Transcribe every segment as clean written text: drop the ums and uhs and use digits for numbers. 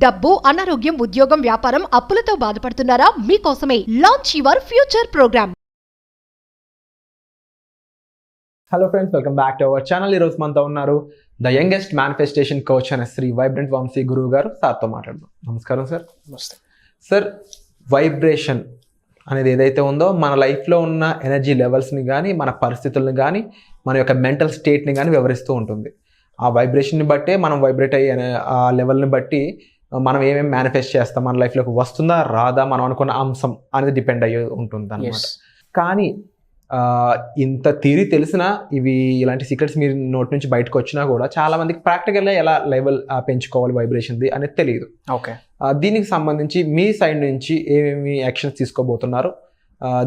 డబ్బు, అనారోగ్యం, ఉద్యోగం, వ్యాపారం, అప్పులతో బాధపడుతున్నారా? మీకోసమే launch your future programme. Hello friends, welcome back to our channel. ఈరోజు మనతో ఉన్నారు ద యంగెస్ట్ మేనిఫెస్టేషన్ కోచ్ అనే శ్రీ వైబ్రెంట్ వంశీ గురువు గారు. సార్తో మాట్లాడదాం. నమస్కారం సార్. నమస్తే సార్, వైబ్రేషన్ అనేది ఏదైతే ఉందో మన లైఫ్లో ఉన్న ఎనర్జీ లెవెల్స్ని కానీ, మన పరిస్థితులను కానీ, మన యొక్క మెంటల్ స్టేట్ని కానీ వివరిస్తూ ఉంటుంది. ఆ వైబ్రేషన్ని బట్టే మనం వైబ్రేట్ అయ్యే ఆ లెవెల్ని బట్టి మనం ఏమేమి మేనిఫెస్ట్ చేస్తాం, మన లైఫ్లోకి వస్తుందా రాదా, మనం అనుకున్న అంశం అనేది డిపెండ్ అయ్యి ఉంటుంది అన్నమాట. కానీ ఇంత థియరీ తెలిసినా, ఇవి ఇలాంటి సీక్రెట్స్ మీరు నోటి నుంచి బయటకు వచ్చినా కూడా చాలా మందికి ప్రాక్టికల్గా ఎలా లెవెల్ పెంచుకోవాలి వైబ్రేషన్ది అనేది తెలియదు. ఓకే, దీనికి సంబంధించి మీ సైడ్ నుంచి ఏమేమి యాక్షన్స్ తీసుకోబోతున్నారు,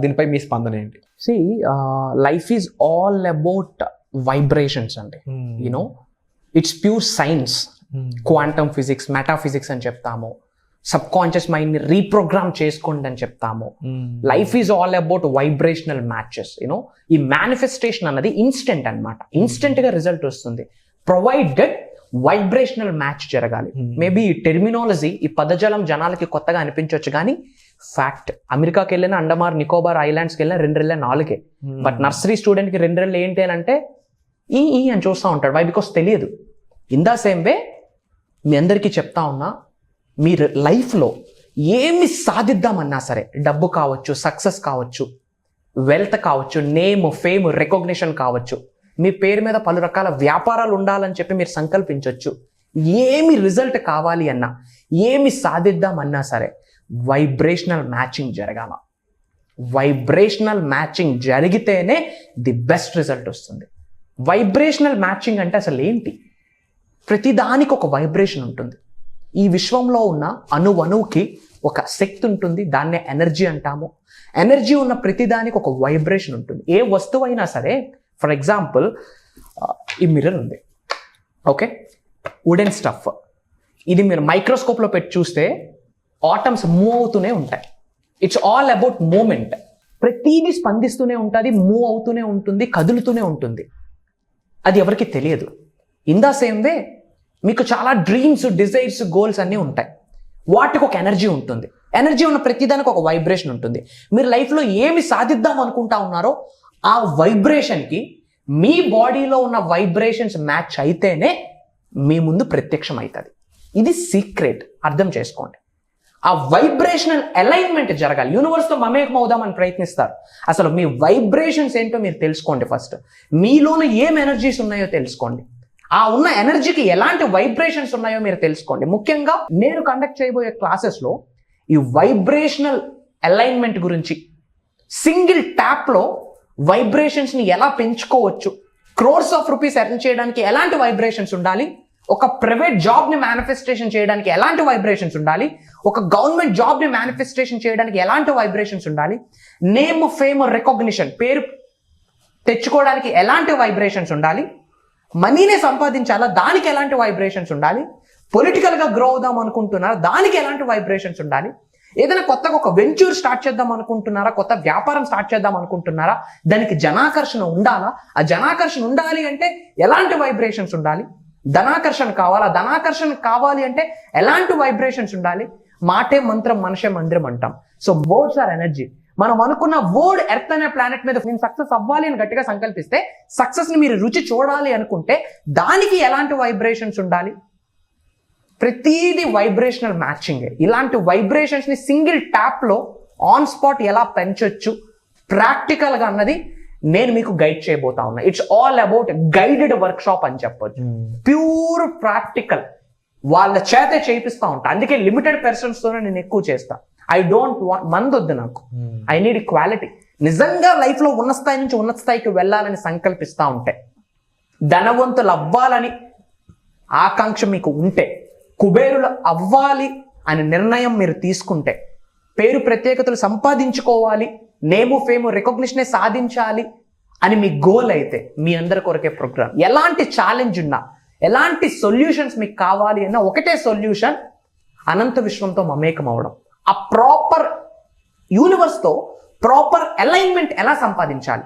దీనిపై మీ స్పందన ఏంటి? Life is all about vibrations అండి. You know, it's pure science. Quantum physics, metaphysics అని చెప్తాము. సబ్ కాన్షియస్ మైండ్ ని రీప్రోగ్రామ్ చేసుకోండి అని చెప్తాము. Life is all about vibrational matches. You know, ఈ మేనిఫెస్టేషన్ అన్నది ఇన్స్టెంట్ అన్నమాట. ఇన్స్టెంట్ గా రిజల్ట్ వస్తుంది, ప్రొవైడెడ్ వైబ్రేషనల్ మ్యాచ్ జరగాలి. మేబీ ఈ టెర్మినాలజీ, ఈ పదజాలం జనాలకి కొత్తగా అనిపించవచ్చు, కానీ ఫ్యాక్ట్. అమెరికాకి వెళ్ళిన, అండమాన్ నికోబార్ ఐలాండ్స్కి వెళ్ళిన 2 రెళ్ళే 4. బట్ నర్సరీ స్టూడెంట్కి 2 రెళ్ళు ఏంటి అని అంటే ఈ అని చూస్తూ ఉంటాడు. వై? బికాస్ తెలియదు. ఇన్ ద సేమ్ వే మీ అందరికీ చెప్తా ఉన్నా, మీరు లైఫ్లో ఏమి సాధిద్దామన్నా సరే, డబ్బు కావచ్చు, సక్సెస్ కావచ్చు, వెల్త్ కావచ్చు, నేమ్, ఫేమ్, రికగ్నిషన్ కావచ్చు, మీ పేరు మీద పలు రకాల వ్యాపారాలు ఉండాలని చెప్పి మీరు సంకల్పించవచ్చు. ఏమి రిజల్ట్ కావాలి అన్నా, ఏమి సాధిద్దామన్నా సరే, వైబ్రేషనల్ మ్యాచింగ్ జరగాల. వైబ్రేషనల్ మ్యాచింగ్ జరిగితేనే ది బెస్ట్ రిజల్ట్ వస్తుంది. వైబ్రేషనల్ మ్యాచింగ్ అంటే అసలు ఏంటి? ప్రతిదానికి ఒక వైబ్రేషన్ ఉంటుంది. ఈ విశ్వంలో ఉన్న అణువుకి ఒక శక్తి ఉంటుంది, దాన్నే ఎనర్జీ అంటాము. ఎనర్జీ ఉన్న ప్రతిదానికి ఒక వైబ్రేషన్ ఉంటుంది. ఏ వస్తువు అయినా సరే, ఫర్ ఎగ్జాంపుల్ ఈ మిర్రర్ ఉంది, ఓకే, వుడెన్ స్టఫ్. ఇది మీరు మైక్రోస్కోప్లో పెట్టి చూస్తే ఆటమ్స్ మూవ్ అవుతూనే ఉంటాయి. It's all about moment. ప్రతిదీ స్పందిస్తూనే ఉంటుంది, మూవ్ అవుతూనే ఉంటుంది, కదులుతూనే ఉంటుంది. అది ఎవరికి తెలియదు. ఇన్ ద సేమ్ వే మీకు చాలా డ్రీమ్స్, డిజైర్స్, గోల్స్ అన్నీ ఉంటాయి. వాటికి ఒక ఎనర్జీ ఉంటుంది. ఎనర్జీ ఉన్న ప్రతిదానికి ఒక వైబ్రేషన్ ఉంటుంది. మీరు లైఫ్లో ఏమి సాధిద్దాం అనుకుంటా ఉన్నారో ఆ వైబ్రేషన్కి మీ బాడీలో ఉన్న వైబ్రేషన్స్ మ్యాచ్ అయితేనే మీ ముందు ప్రత్యక్షం అవుతుంది. ఇది సీక్రెట్, అర్థం చేసుకోండి. ఆ వైబ్రేషనల్ అలైన్మెంట్ జరగాలి. యూనివర్స్తో మమేకం అవుదామని ప్రయత్నిస్తారు. అసలు మీ వైబ్రేషన్స్ ఏంటో మీరు తెలుసుకోండి. ఫస్ట్ మీలోన ఏం ఎనర్జీస్ ఉన్నాయో తెలుసుకోండి. ఆ ఉన్న ఎనర్జీకి ఎలాంటి వైబ్రేషన్స్ ఉన్నాయో మీరు తెలుసుకోండి. ముఖ్యంగా నేను కండక్ట్ చేయబోయే క్లాసెస్లో ఈ వైబ్రేషనల్ అలైన్మెంట్ గురించి, సింగిల్ ట్యాప్లో వైబ్రేషన్స్ని ఎలా పెంచుకోవచ్చు, క్రోర్స్ ఆఫ్ రూపీస్ ఎర్న్ చేయడానికి ఎలాంటి వైబ్రేషన్స్ ఉండాలి, ఒక ప్రైవేట్ జాబ్ని మేనిఫెస్టేషన్ చేయడానికి ఎలాంటి వైబ్రేషన్స్ ఉండాలి, ఒక గవర్నమెంట్ జాబ్ని మేనిఫెస్టేషన్ చేయడానికి ఎలాంటి వైబ్రేషన్స్ ఉండాలి, నేమ్, ఫేమ్, రికగ్నిషన్, పేరు తెచ్చుకోవడానికి ఎలాంటి వైబ్రేషన్స్ ఉండాలి, మనీనే సంపాదించాలా, దానికి ఎలాంటి వైబ్రేషన్స్ ఉండాలి, పొలిటికల్గా గ్రో అవుదాం అనుకుంటున్నారా, దానికి ఎలాంటి వైబ్రేషన్స్ ఉండాలి, ఏదైనా కొత్తగా ఒక వెంచర్ స్టార్ట్ చేద్దాం అనుకుంటున్నారా, కొత్త వ్యాపారం స్టార్ట్ చేద్దాం అనుకుంటున్నారా, దానికి జనాకర్షణ ఉండాలా, ఆ జనాకర్షణ ఉండాలి అంటే ఎలాంటి వైబ్రేషన్స్ ఉండాలి, ధనాకర్షణ కావాలా, ధనాకర్షణ కావాలి అంటే ఎలాంటి వైబ్రేషన్స్ ఉండాలి. మాటే మంత్రం, మనిషే మందిరం అంటాం. So words are energy. మనం అనుకున్న వర్డ్ ఎర్త్ అనే ప్లానెట్ మీద నేను సక్సెస్ అవ్వాలి అని గట్టిగా సంకల్పిస్తే, సక్సెస్ని మీరు రుచి చూడాలి అనుకుంటే దానికి ఎలాంటి వైబ్రేషన్స్ ఉండాలి. ప్రతిదీ వైబ్రేషనల్ మ్యాచింగ్. ఇలాంటి వైబ్రేషన్స్ని సింగిల్ ట్యాప్లో ఆన్ స్పాట్ ఎలా పెంచొచ్చు ప్రాక్టికల్గా అన్నది నేను మీకు గైడ్ చేయబోతా ఉన్నా. It's all about guided work shop అని చెప్పొచ్చు. ప్యూర్ ప్రాక్టికల్, వాళ్ళ చేతే చేయిస్తా ఉంటా. అందుకే లిమిటెడ్ పర్సన్స్తోనే నేను ఎక్కువ చేస్తా. ఐ డోంట్ వాంట్ మందొద్దు నాకు, ఐ నీడ్ క్వాలిటీ. నిజంగా లైఫ్లో ఉన్న స్థాయి నుంచి ఉన్నత స్థాయికి వెళ్ళాలని సంకల్పిస్తూ ఉంటే, ధనవంతులు అవ్వాలని ఆకాంక్ష మీకు ఉంటే, కుబేరులు అవ్వాలి అనే నిర్ణయం మీరు తీసుకుంటే, పేరు ప్రత్యేకతలు సంపాదించుకోవాలి, నేము, ఫేము, రికగ్నిషనే సాధించాలి అని మీ గోల్ అయితే, మీ అందరి కొరకే ప్రోగ్రామ్. ఎలాంటి ఛాలెంజ్ ఉన్నా, ఎలాంటి సొల్యూషన్స్ మీకు కావాలి అన్నా ఒకటే సొల్యూషన్, అనంత విశ్వంతో మమేకం అవడం. ఆ ప్రాపర్ యూనివర్స్తో ప్రాపర్ అలైన్మెంట్ ఎలా సంపాదించాలి,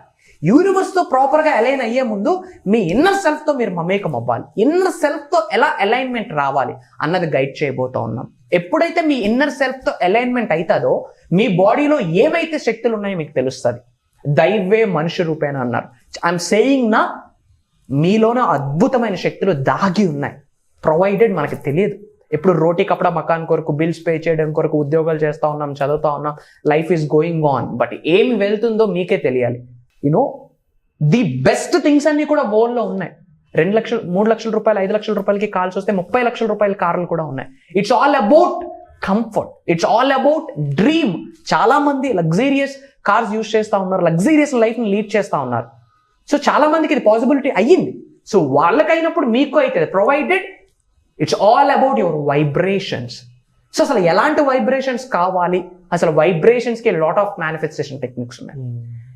యూనివర్స్తో ప్రాపర్గా అలైన్ అయ్యే ముందు మీ ఇన్నర్ సెల్ఫ్తో మీరు మమేకం అవ్వాలి. ఇన్నర్ సెల్ఫ్తో ఎలా అలైన్మెంట్ రావాలి అన్నది గైడ్ చేయబోతూ ఉన్నాం. ఎప్పుడైతే మీ ఇన్నర్ సెల్ఫ్తో అలైన్మెంట్ అవుతుందో మీ బాడీలో ఏవైతే శక్తులు ఉన్నాయో మీకు తెలుస్తుంది. దైవే మనుష్య రూపేణ అన్నారు. ఐఎమ్ సేయింగ్ నా మీలోనే అద్భుతమైన శక్తులు దాగి ఉన్నాయి. ప్రొవైడెడ్ మనకి తెలియదు. ఇప్పుడు రోటీ కపడా మకాన్ కొరకు, బిల్స్ పే చేయడం కొరకు ఉద్యోగాలు చేస్తూ ఉన్నాం, చదువుతా ఉన్నాం, life is going on. But ఏమి వెళ్తుందో మీకే తెలియాలి. యూనో ది బెస్ట్ థింగ్స్ అన్ని కూడా వరల్డ్లో ఉన్నాయి. 2 లక్షలు, 3 లక్షల రూపాయలు, 5 లక్షల రూపాయలకి కాల్స్ వస్తే 30 లక్షల రూపాయల కార్లు కూడా ఉన్నాయి. It's all about comfort, it's all about dream. చాలా మంది లగ్జీరియస్ కార్స్ యూజ్ చేస్తూ ఉన్నారు, లగ్జీరియస్ లైఫ్ని లీడ్ చేస్తూ ఉన్నారు. సో చాలా మందికి ఇది పాసిబిలిటీ అయ్యింది. సో వాళ్ళకైనప్పుడు మీకు అవుతుంది. Provided it's all about your vibrations. So అసలు ఎలాంటి వైబ్రేషన్స్ కావాలి, అసలు వైబ్రేషన్స్కి లాట్ ఆఫ్ మేనిఫెస్టేషన్ టెక్నిక్స్ ఉన్నాయి.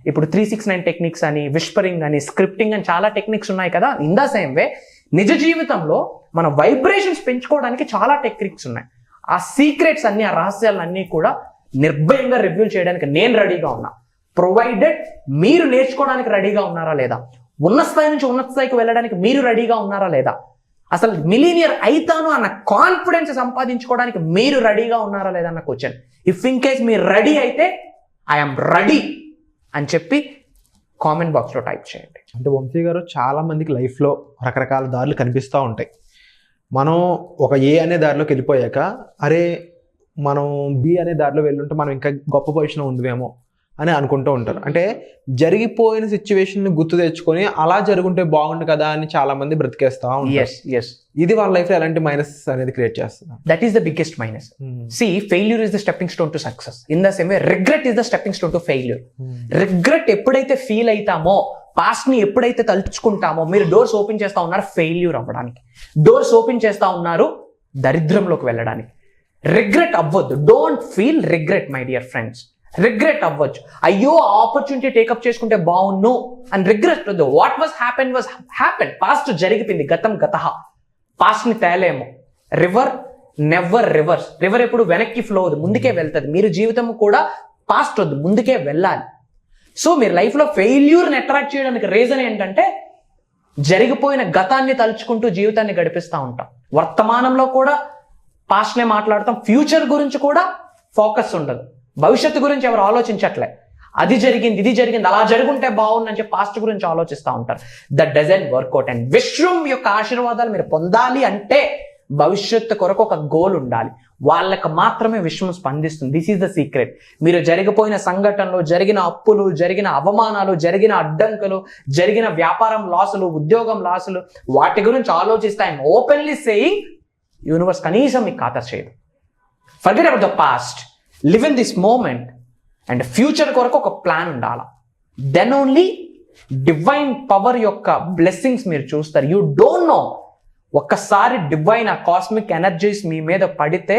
ఇప్పుడు 369 టెక్నిక్స్ అని, విస్పరింగ్ అని, స్క్రిప్టింగ్ అని చాలా టెక్నిక్స్ ఉన్నాయి కదా. ఇన్ ద సేమ్ వే నిజ జీవితంలో మన వైబ్రేషన్స్ పెంచుకోవడానికి చాలా టెక్నిక్స్ ఉన్నాయి. ఆ సీక్రెట్స్ అన్ని, ఆ రహస్యాలన్నీ కూడా నిర్భయంగా రివ్యూ చేయడానికి నేను రెడీగా ఉన్నా. ప్రొవైడెడ్ మీరు నేర్చుకోవడానికి రెడీగా ఉన్నారా లేదా, ఉన్న స్థాయి నుంచి ఉన్నత స్థాయికి వెళ్ళడానికి మీరు రెడీగా ఉన్నారా లేదా, అసలు మిలీనియర్ అయితాను అన్న కాన్ఫిడెన్స్ సంపాదించుకోవడానికి మీరు రెడీగా ఉన్నారా లేదా అన్న క్వశ్చన్. ఇఫ్ ఇన్ కేస్ మీరు రెడీ అయితే ఐఎమ్ రెడీ అని చెప్పి కామెంట్ బాక్స్లో టైప్ చేయండి. అంటే వంశీ గారు, చాలా మందికి లైఫ్లో రకరకాల దారులు కనిపిస్తూ ఉంటాయి. మనం ఒక ఏ అనే దారిలోకి వెళ్ళిపోయాక, అరే మనం బి అనే దారిలో వెళ్ళుంటే మనం ఇంకా గొప్ప పొజిషన్ ఉందేమో అని అనుకుంటూ ఉంటారు. అంటే జరిగిపోయిన సిచ్యువేషన్ గుర్తు తెచ్చుకొని అలా జరుగుంటే బాగుండు కదా అని చాలా మంది బ్రతికేస్తా ఉంటారు. ఇది వాళ్ళ లైఫ్ లో ఎలాంటి మైనస్ అనేది క్రియేట్ చేస్తుంది? That is the biggest minus. See, failure is the stepping stone to success. In the same way, regret is the stepping stone to failure. Regret ఎప్పుడైతే ఫీల్ అవుతామో, పాస్ట్ ని ఎప్పుడైతే తలుచుకుంటామో, మీరు డోర్స్ ఓపెన్ చేస్తా ఉన్నారు failure అవ్వడానికి, doors open చేస్తా ఉన్నారు దరిద్రంలోకి వెళ్ళడానికి. రిగ్రెట్ అవ్వద్దు. Don't feel regret my dear friends. Regret అవ్వచ్చు, అయ్యో ఆపర్చునిటీ టేకప్ చేసుకుంటే బాగున్ను అని రిగ్రెట్ వద్దు. వాట్ వాజ్ హ్యాపెన్, పాస్ట్ జరిగిపోయింది, గతం గతః. పాస్ట్ ని తేలేము. River never reverse. రివర్ ఎప్పుడు వెనక్కి ఫ్లో అవుతుంది, ముందుకే వెళ్తుంది. మీరు జీవితం కూడా పాస్ట్ వద్దు, ముందుకే వెళ్ళాలి. సో మీరు లైఫ్లో ఫెయిల్యూర్ని అట్రాక్ట్ చేయడానికి రీజన్ ఏంటంటే, జరిగిపోయిన గతాన్ని తలుచుకుంటూ జీవితాన్ని గడిపిస్తూ ఉంటాం. వర్తమానంలో కూడా పాస్ట్నే మాట్లాడతాం, ఫ్యూచర్ గురించి కూడా ఫోకస్ ఉండదు. భవిష్యత్తు గురించి ఎవరు ఆలోచించట్లే. అది జరిగింది, ఇది జరిగింది, అలా జరుగుంటే బాగుందని చెప్పి పాస్ట్ గురించి ఆలోచిస్తూ ఉంటారు. That doesn't work out. అండ్ విశ్వం యొక్క ఆశీర్వాదాలు మీరు పొందాలి అంటే భవిష్యత్తు కొరకు ఒక గోల్ ఉండాలి. వాళ్ళకి మాత్రమే విశ్వం స్పందిస్తుంది. This is the secret. మీరు జరిగిపోయిన సంఘటనలు, జరిగిన అప్పులు, జరిగిన అవమానాలు, జరిగిన అడ్డంకులు, జరిగిన వ్యాపారం లాసులు, ఉద్యోగం లాసులు, వాటి గురించి ఆలోచిస్తే ఐఎమ్ ఓపెన్లీ సేయింగ్ యూనివర్స్ కనీసం మీకు ఖాతా చేయదు. Forget about the past, live in this moment. And future కొరకు ఒక ప్లాన్ ఉండాలి. దెన్ ఓన్లీ డివైన్ పవర్ యొక్క బ్లెస్సింగ్స్ మీరు చూస్తారు. యూ డోంట్ నో, ఒక్కసారి డివైన్ ఆ కాస్మిక్ ఎనర్జీస్ మీ మీద పడితే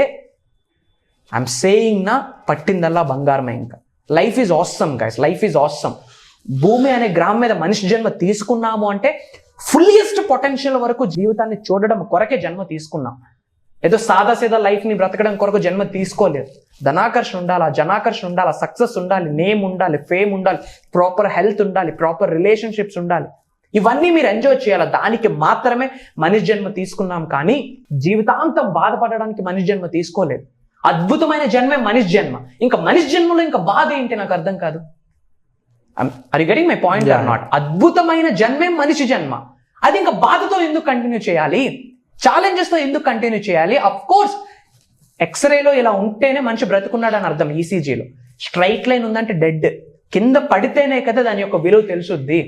ఐఎమ్ సేయింగ్ నా పట్టిందల్లా బంగారమే. ఇంకా life is awesome guys, life is awesome. భూమి అనే గ్రామం మీద మనిషి జన్మ తీసుకున్నాము అంటే ఫుల్లియస్ట్ పొటెన్షియల్ వరకు జీవితాన్ని చూడడం కొరకే జన్మ తీసుకున్నాం. ఏదో సాదాసీదా లైఫ్ని బ్రతకడం కొరకు జన్మ తీసుకోలేదు. ధనాకర్షణ ఉండాలి, జనాకర్షణ ఉండాలి, సక్సెస్ ఉండాలి, నేమ్ ఉండాలి, ఫేమ్ ఉండాలి, ప్రాపర్ హెల్త్ ఉండాలి, ప్రాపర్ రిలేషన్షిప్స్ ఉండాలి. ఇవన్నీ మీరు ఎంజాయ్ చేయాలి. దానికి మాత్రమే మనిషి జన్మ తీసుకున్నాం. కానీ జీవితాంతం బాధపడడానికి మనిషి జన్మ తీసుకోలేదు. అద్భుతమైన జన్మే మనిషి జన్మ. ఇంకా మనిషి జన్మలో ఇంకా బాధ ఏంటి నాకు అర్థం కాదు. Are you getting my point or not? అద్భుతమైన జన్మే మనిషి జన్మ. అది ఇంకా బాధతో ఎందుకు కంటిన్యూ చేయాలి? ఛాలెంజెస్తో ఎందుకు కంటిన్యూ చేయాలి? అఫ్ కోర్స్ ఎక్స్రేలో ఇలా ఉంటేనే మనిషి బ్రతుకున్నాడు అని అర్థం. ఈసీజీలో స్ట్రైట్ లైన్ ఉందంటే డెడ్. కింద పడితేనే కదా దాని యొక్క విలువ తెలుసుద్ది.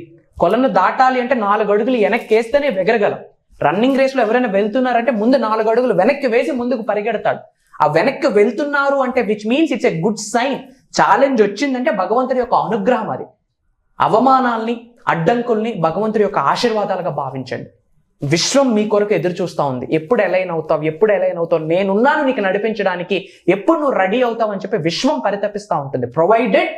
కొలను దాటాలి అంటే 4 అడుగులు వెనక్కి వేస్తేనే ఎగరగలం. రన్నింగ్ రేస్లో ఎవరైనా వెళ్తున్నారంటే ముందు 4 అడుగులు వెనక్కి వేసి ముందుకు పరిగెడతాడు. ఆ వెనక్కి వెళ్తున్నారు అంటే which means it's a good sign. Challenge వచ్చిందంటే భగవంతుడి యొక్క అనుగ్రహం. అది అవమానాల్ని, అడ్డంకుల్ని భగవంతుడి యొక్క ఆశీర్వాదాలుగా భావించండి. విశ్వం మీ కొరకు ఎదురు చూస్తూ ఉంది. ఎప్పుడు ఎలైన్ అవుతావు, నేనున్నాను నీకు నడిపించడానికి, ఎప్పుడు నువ్వు రెడీ అవుతావు అని చెప్పి విశ్వం పరితపిస్తూ ఉంటుంది. ప్రొవైడెడ్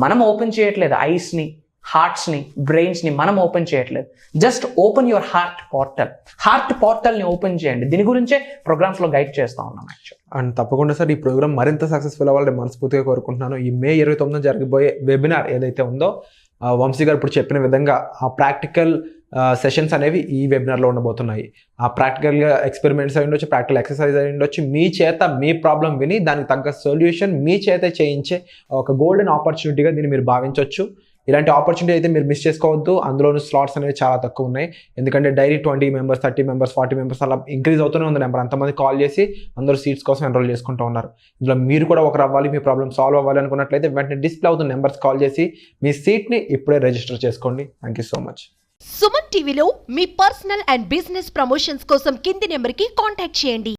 మనం ఓపెన్ చేయట్లేదు ఐస్ని, హార్ట్స్ని, బ్రెయిన్స్ని మనం ఓపెన్ చేయట్లేదు. జస్ట్ ఓపెన్ యువర్ హార్ట్ పోర్టల్ని ఓపెన్ చేయండి. దీని గురించే ప్రోగ్రామ్స్లో గైడ్ చేస్తూ ఉన్నాం యాక్చువల్. అండ్ తప్పకుండా సార్, ఈ ప్రోగ్రామ్ మరింత సక్సెస్ఫుల్ అవ్వాలని మనస్ఫూర్తిగా కోరుకుంటున్నాను. ఈ మే 29 జరగబోయే వెబినార్ ఏదైతే ఉందో వంశీ గారు ఇప్పుడు చెప్పిన విధంగా ఆ ప్రాక్టికల్ సెషన్స్ అనేవి ఈ వెబినార్లో ఉండబోతున్నాయి. ఆ ప్రాక్టికల్గా ఎక్స్పెరిమెంట్స్ అయి ఉండొచ్చు, ప్రాక్టికల్ ఎక్సర్సైజ్ అయి ఉండొచ్చు, మీ చేత మీ ప్రాబ్లం విని దానికి తగ్గ సొల్యూషన్ మీ చేత చేయించే ఒక గోల్డెన్ ఆపర్చునిటీగా దీన్ని మీరు భావించవచ్చు. ఇలాంటి ఆపర్చునిటీ అయితే మీరు మిస్ చేసుకోవద్దు. అందులోనూ స్లాట్స్ అనేవి చాలా తక్కువ ఉన్నాయి. ఎందుకంటే డైలీ 20 మెంబర్స్, 30 మెంబర్స్, 40 మెంబర్స్ అలా ఇంక్రీజ్ అవుతూనే ఉంది నెంబర్. అంతమంది కాల్ చేసి అందరూ సీట్స్ కోసం ఎన్రోల్ చేసుకుంటూ ఉన్నారు. ఇందులో మీరు కూడా ఒకరు అవ్వాలి, మీ ప్రాబ్లమ్ సాల్వ్ అవ్వాలి అనుకున్నట్లయితే వెంటనే డిస్ప్లే అవుతున్న నెంబర్స్ కాల్ చేసి మీ సీట్ని ఇప్పుడే రిజిస్టర్ చేసుకోండి. Thank you so much. Suman టీవీలో మీ పర్సనల్ అండ్ బిజినెస్ ప్రమోషన్స్ కోసం కింది నెంబర్కి కాంటాక్ట్ చేయండి.